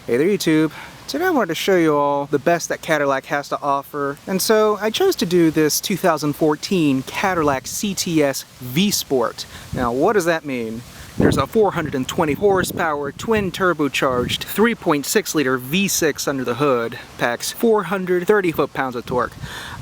Hey there YouTube. Today I wanted to show you all the best that Cadillac has to offer, and so I chose to do this 2014 Cadillac CTS V-Sport. Now what does that mean? There's a 420 horsepower, twin turbocharged 3.6 liter V6 under the hood, packs 430 foot-pounds of torque.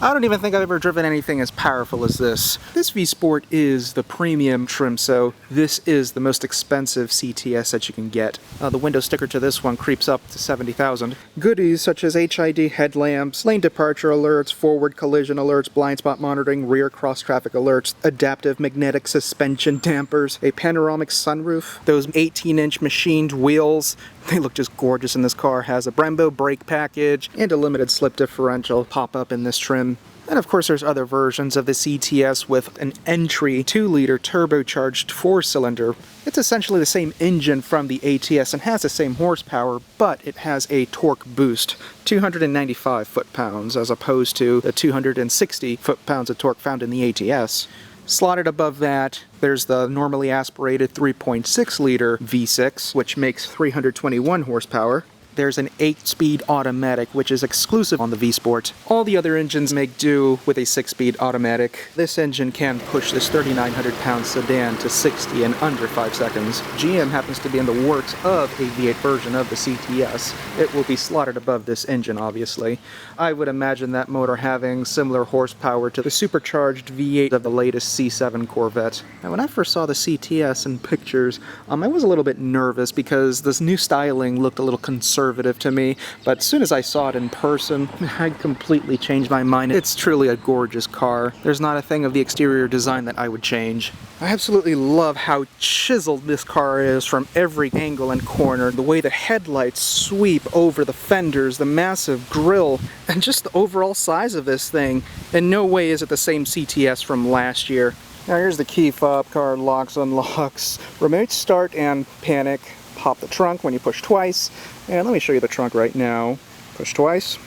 I don't even think I've ever driven anything as powerful as this. This V-Sport is the premium trim, so this is the most expensive CTS that you can get. The window sticker to this one creeps up to $70,000. Goodies such as HID headlamps, lane departure alerts, forward collision alerts, blind spot monitoring, rear cross-traffic alerts, adaptive magnetic suspension dampers, a panoramic sunroof, those 18-inch machined wheels. They look just gorgeous in this car. Has a Brembo brake package and a limited slip differential pop up in this trim. And of course there's other versions of the CTS with an entry 2-liter turbocharged 4-cylinder. It's essentially the same engine from the ATS and has the same horsepower, but it has a torque boost, 295 foot-pounds as opposed to the 260 foot-pounds of torque found in the ATS. Slotted above that, there's the normally aspirated 3.6 liter V6, which makes 321 horsepower. There's an 8-speed automatic, which is exclusive on the V-Sport. All the other engines make do with a 6-speed automatic. This engine can push this 3,900-pound sedan to 60 in under 5 seconds. GM happens to be in the works of a V8 version of the CTS. It will be slotted above this engine, obviously. I would imagine that motor having similar horsepower to the supercharged V8 of the latest C7 Corvette. Now, when I first saw the CTS in pictures, I was a little bit nervous because this new styling looked a little conservative to me, but as soon as I saw it in person, I completely changed my mind. It's truly a gorgeous car. There's not a thing of the exterior design that I would change. I absolutely love how chiseled this car is from every angle and corner. The way the headlights sweep over the fenders, the massive grille, and just the overall size of this thing. In no way is it the same CTS from last year. Now here's the key fob, car locks, unlocks, remote start and panic. Pop the trunk when you push twice, and let me show you the trunk right now. Push twice,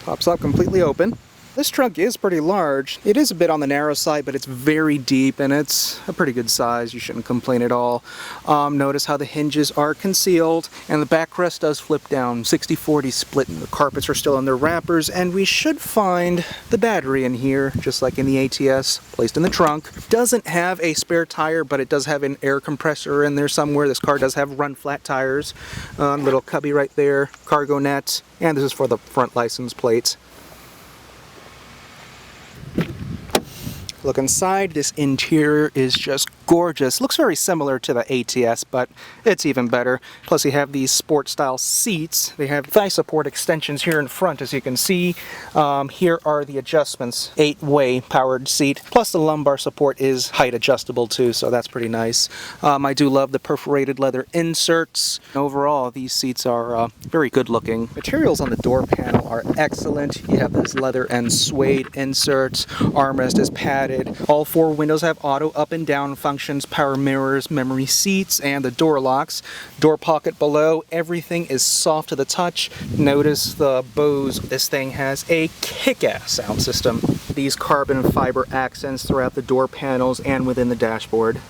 pops up completely open. This trunk is pretty large. It is a bit on the narrow side, but it's very deep and it's a pretty good size. You shouldn't complain at all. Notice how the hinges are concealed and the backrest does flip down. 60/40 split. The carpets are still in their wrappers, and we should find the battery in here, just like in the ATS, placed in the trunk. Doesn't have a spare tire, but it does have an air compressor in there somewhere. This car does have run flat tires. Little cubby right there, cargo net, and this is for the front license plates. Look inside, this interior is just gorgeous. Looks very similar to the ATS, but it's even better. Plus you have these sport style seats. They have thigh support extensions here in front, as you can see. Here are the adjustments. 8-way powered seat. Plus the lumbar support is height adjustable too, so that's pretty nice. I do love the perforated leather inserts. Overall, these seats are very good looking. Materials on the door panel are excellent. You have this leather and suede inserts. Armrest is padded. All 4 windows have auto up and down functions, power mirrors, memory seats, and the door locks. Door pocket below, everything is soft to the touch. Notice the Bose. This thing has a kick-ass sound system. These carbon fiber accents throughout the door panels and within the dashboard.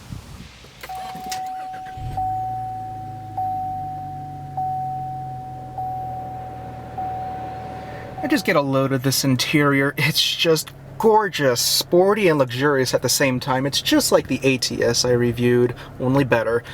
I just get a load of this interior. It's just gorgeous, sporty and luxurious at the same time. It's just like the ATS I reviewed, only better.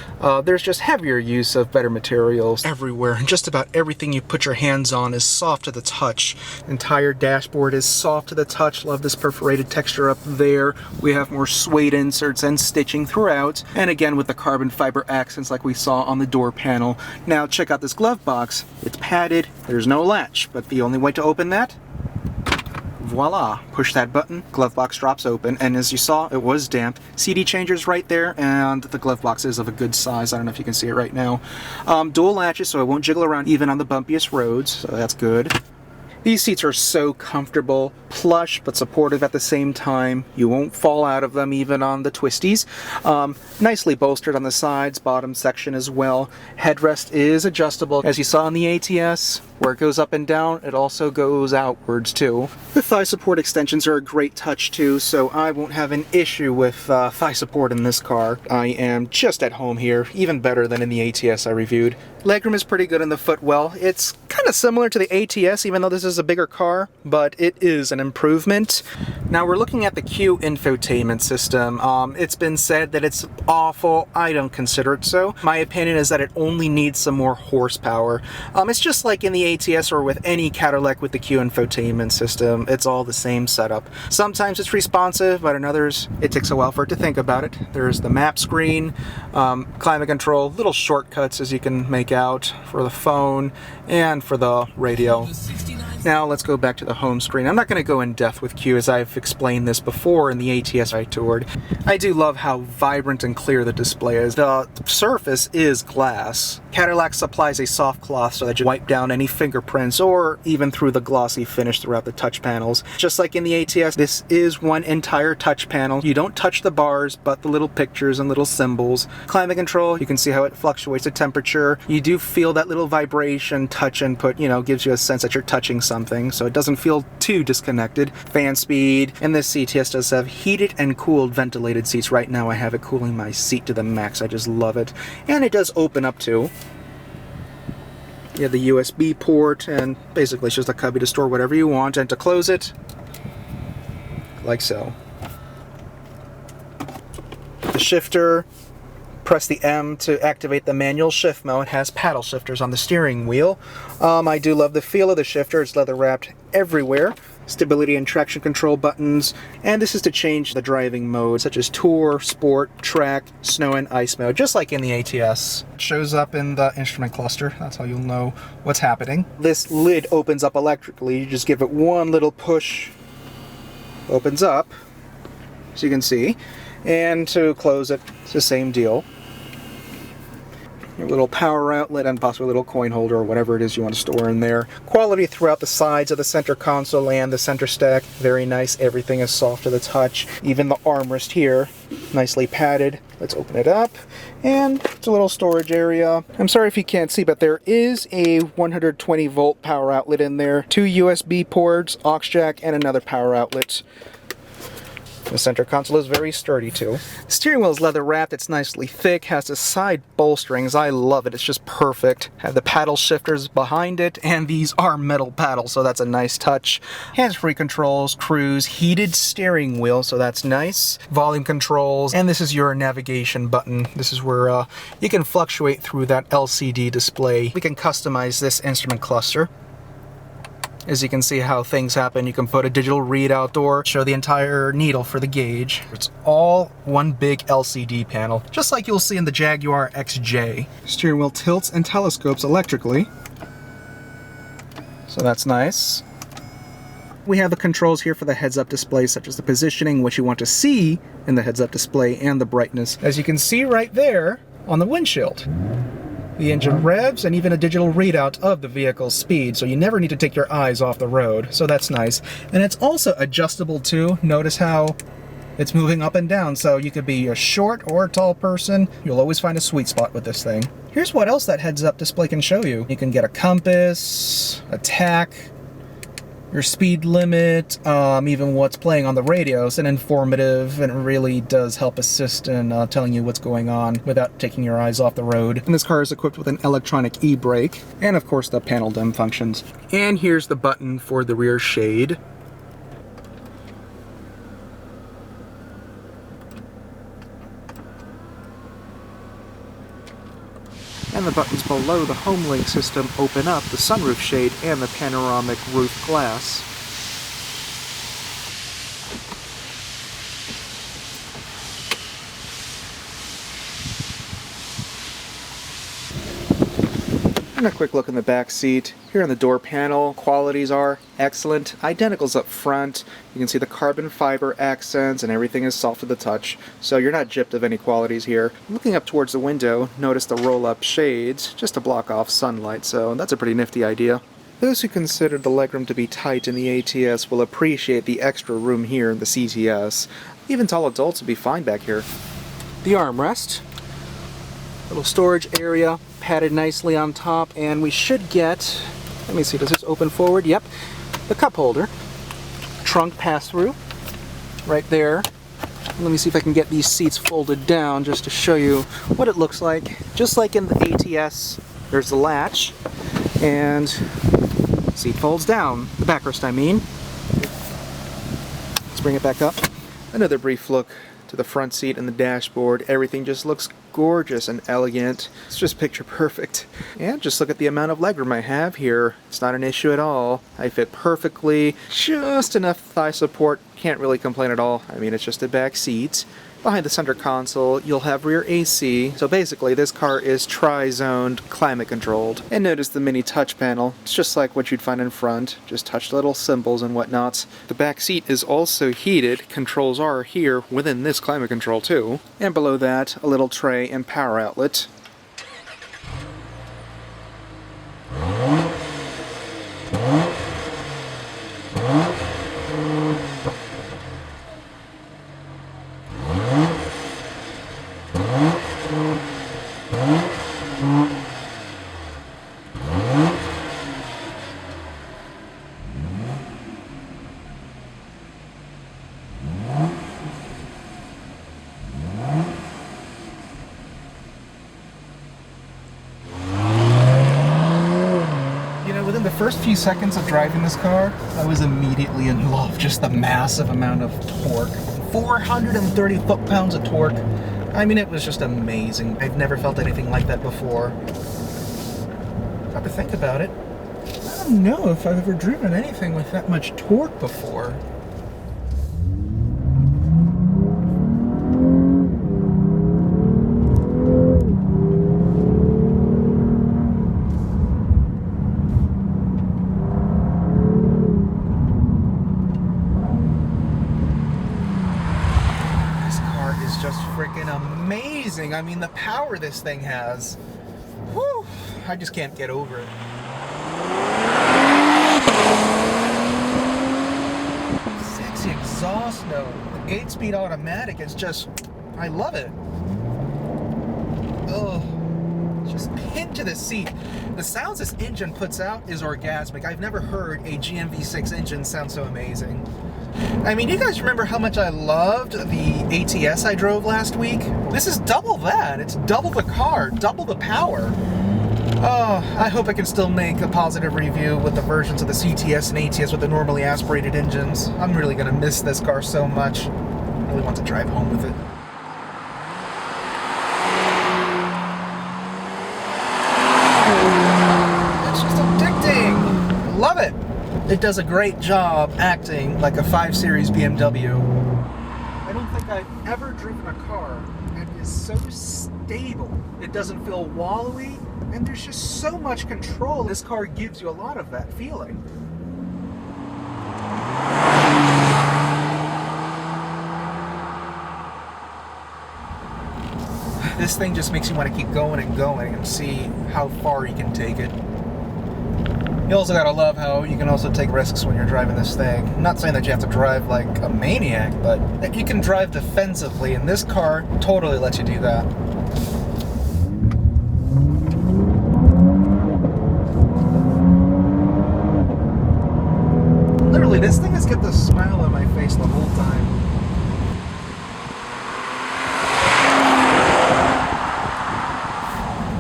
There's just heavier use of better materials everywhere, and just about everything you put your hands on is soft to the touch. Entire dashboard is soft to the touch. Love this perforated texture up there. We have more suede inserts and stitching throughout, and again with the carbon fiber accents like we saw on the door panel. Now check out this glove box. It's padded, there's no latch, but the only way to open that, voila, push that button, glove box drops open, and as you saw, it was damp. CD changer's right there, and the glove box is of a good size. I don't know if you can see it right now. Dual latches, so it won't jiggle around even on the bumpiest roads, so that's good. These seats are so comfortable, plush but supportive at the same time. You won't fall out of them even on the twisties. Nicely bolstered on the sides, bottom section as well. Headrest is adjustable, as you saw in the ATS. Where it goes up and down, it also goes outwards too. The thigh support extensions are a great touch too, so I won't have an issue with thigh support in this car. I am just at home here, even better than in the ATS I reviewed. Legroom is pretty good in the footwell. It's kind of similar to the ATS, even though this is a bigger car, but it is an improvement. Now we're looking at the Q infotainment system. It's been said that it's awful. I don't consider it so. My opinion is that it only needs some more horsepower. It's just like in the ATS or with any Cadillac with the Q infotainment system. It's all the same setup. Sometimes it's responsive, but in others it takes a while for it to think about it. There's the map screen, climate control, little shortcuts as you can make out for the phone and for the radio. Now let's go back to the home screen. I'm not going to go in depth with Q as I've explained this before in the ATS I toured. I do love how vibrant and clear the display is. The surface is glass. Cadillac supplies a soft cloth so that you wipe down any fingerprints or even through the glossy finish throughout the touch panels. Just like in the ATS, this is one entire touch panel. You don't touch the bars, but the little pictures and little symbols. Climate control, you can see how it fluctuates the temperature. You do feel that little vibration. Touch input, gives you a sense that you're touching something, so it doesn't feel too disconnected. Fan speed, and this CTS does have heated and cooled ventilated seats. Right now I have it cooling my seat to the max. I just love it. And it does open up too. You have the USB port, and basically it's just a cubby to store whatever you want, and to close it, like so. The shifter, press the M to activate the manual shift mode. It has paddle shifters on the steering wheel. I do love the feel of the shifter. It's leather wrapped everywhere. Stability and traction control buttons, and this is to change the driving modes such as Tour, Sport, Track, Snow and Ice mode, just like in the ATS. It shows up in the instrument cluster. That's how you'll know what's happening. This lid opens up electrically. You just give it one little push, opens up, so you can see. And to close it, it's the same deal. Your little power outlet and possibly a little coin holder or whatever it is you want to store in there. Quality throughout the sides of the center console and the center stack. Very nice. Everything is soft to the touch. Even the armrest here, nicely padded. Let's open it up. And it's a little storage area. I'm sorry if you can't see, but there is a 120 volt power outlet in there. 2 USB ports, aux jack, and another power outlet. The center console is very sturdy too. The steering wheel is leather wrapped, it's nicely thick, has the side bolsterings. I love it, it's just perfect. Have the paddle shifters behind it, and these are metal paddles, so that's a nice touch. Hands-free controls, cruise, heated steering wheel, so that's nice. Volume controls, and this is your navigation button. This is where you can fluctuate through that LCD display. We can customize this instrument cluster. As you can see how things happen, you can put a digital readout or show the entire needle for the gauge. It's all one big LCD panel, just like you'll see in the Jaguar XJ. Steering wheel tilts and telescopes electrically, so that's nice. We have the controls here for the heads-up display, such as the positioning, what you want to see in the heads-up display, and the brightness. As you can see right there on the windshield. The engine revs, and even a digital readout of the vehicle's speed, so you never need to take your eyes off the road, so that's nice. And it's also adjustable too. Notice how it's moving up and down, so you could be a short or a tall person. You'll always find a sweet spot with this thing. Here's what else that heads-up display can show you. You can get a compass, a tach, your speed limit, even what's playing on the radio. It's an informative, and it really does help assist in telling you what's going on without taking your eyes off the road. And this car is equipped with an electronic e-brake, and of course the panel dim functions. And here's the button for the rear shade. And the buttons below the HomeLink system open up the sunroof shade and the panoramic roof glass. And a quick look in the back seat. Here on the door panel, qualities are excellent. Identicals up front. You can see the carbon fiber accents, and everything is soft to the touch, so you're not gypped of any qualities here. Looking up towards the window, notice the roll-up shades just to block off sunlight, so that's a pretty nifty idea. Those who consider the legroom to be tight in the ATS will appreciate the extra room here in the CTS. Even tall adults will be fine back here. The armrest. Little storage area, padded nicely on top, and we should get, let me see, does this open forward? Yep. The cup holder. Trunk pass-through. Right there. Let me see if I can get these seats folded down just to show you what it looks like. Just like in the ATS, there's the latch, and seat folds down. The backrest, I mean. Let's bring it back up. Another brief look to the front seat and the dashboard. Everything just looks gorgeous and elegant. It's just picture perfect. And just look at the amount of legroom I have here. It's not an issue at all. I fit perfectly. Just enough thigh support. Can't really complain at all. I mean, it's just a back seat. Behind the center console, you'll have rear AC, so basically this car is tri-zoned, climate controlled. And notice the mini touch panel. It's just like what you'd find in front, just touch little symbols and whatnot. The back seat is also heated. Controls are here within this climate control too. And below that, a little tray and power outlet. Within the first few seconds of driving this car, I was immediately in love. Just the massive amount of torque. 430 foot-pounds of torque. I mean, it was just amazing. I've never felt anything like that before. Got to think about it. I don't know if I've ever driven anything with that much torque before. Just freaking amazing. I mean, the power this thing has. Whew, I just can't get over it. Sexy exhaust note. The 8-speed automatic is just, I love it. Oh, just pinned to the seat. The sounds this engine puts out is orgasmic. I've never heard a GM V6 engine sound so amazing. I mean, you guys remember how much I loved the ATS I drove last week? This is double that. It's double the car, double the power. Oh, I hope I can still make a positive review with the versions of the CTS and ATS with the normally aspirated engines. I'm really going to miss this car so much. I really want to drive home with it. It's just addicting. I love it. It does a great job acting like a 5 Series BMW. I don't think I've ever driven a car that is so stable. It doesn't feel wallowy, and there's just so much control. This car gives you a lot of that feeling. This thing just makes you want to keep going and going and see how far you can take it. You also gotta love how you can also take risks when you're driving this thing. I'm not saying that you have to drive like a maniac, but that you can drive defensively, and this car totally lets you do that. Literally, this thing has kept a smile on my face the whole time.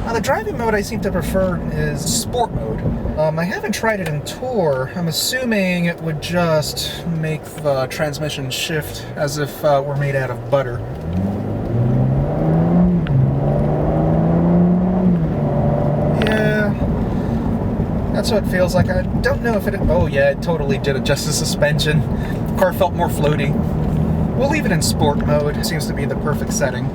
Now, the driving mode I seem to prefer is sport mode. I haven't tried it in Tour. I'm assuming it would just make the transmission shift as if we're made out of butter. Yeah, that's what it feels like. I don't know if it... Oh yeah, it totally did adjust the suspension. The car felt more floaty. We'll leave it in sport mode. It seems to be the perfect setting.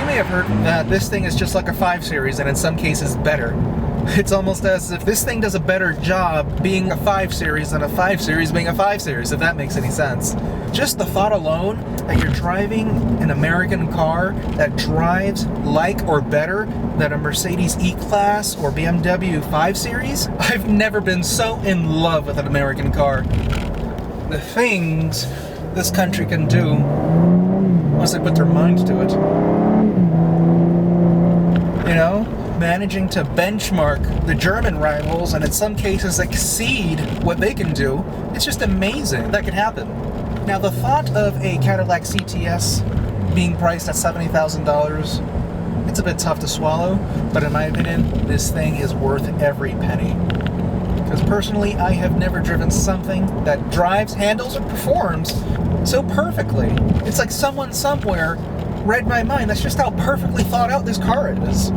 I've heard that this thing is just like a 5 Series, and in some cases better. It's almost as if this thing does a better job being a 5 Series than a 5 Series being a 5 Series, if that makes any sense. Just the thought alone that you're driving an American car that drives like or better than a Mercedes E-Class or BMW 5 Series, I've never been so in love with an American car. The things this country can do once they put their minds to it. You know, managing to benchmark the German rivals and in some cases exceed what they can do. It's just amazing that can happen. Now the thought of a Cadillac CTS being priced at $70,000, it's a bit tough to swallow, but in my opinion, this thing is worth every penny. Because personally, I have never driven something that drives, handles, and performs so perfectly. It's like someone somewhere read my mind. That's just how perfectly thought out this car is.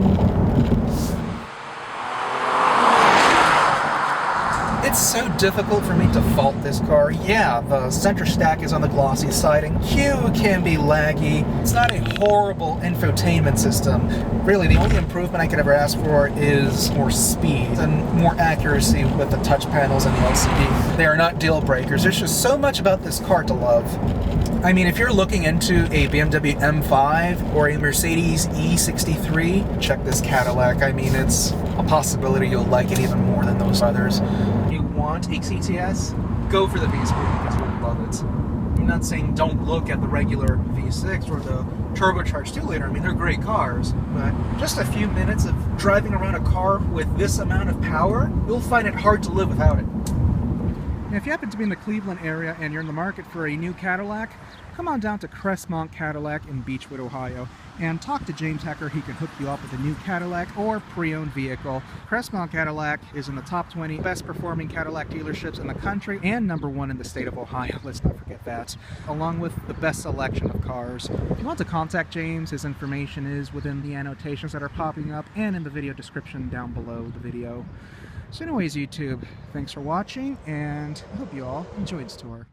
It's so difficult for me to fault this car. Yeah, the center stack is on the glossy siding. Hue can be laggy. It's not a horrible infotainment system. Really, the only improvement I could ever ask for is more speed and more accuracy with the touch panels and the LCD. They are not deal breakers. There's just so much about this car to love. I mean, if you're looking into a BMW M5 or a Mercedes E63, check this Cadillac. I mean, it's a possibility you'll like it even more than those others. You want a CTS? Go for the V-Sport because you'll love it. I'm not saying don't look at the regular V6 or the turbocharged 2-liter. I mean, they're great cars, but just a few minutes of driving around a car with this amount of power, you'll find it hard to live without it. And if you happen to be in the Cleveland area and you're in the market for a new Cadillac, come on down to Crestmont Cadillac in Beechwood, Ohio, and talk to James Hecker. He can hook you up with a new Cadillac or pre-owned vehicle. Crestmont Cadillac is in the top 20 best performing Cadillac dealerships in the country and #1 in the state of Ohio. Let's not forget that. Along with the best selection of cars. If you want to contact James, his information is within the annotations that are popping up and in the video description down below the video. So anyways, YouTube, thanks for watching, and I hope you all enjoyed this tour.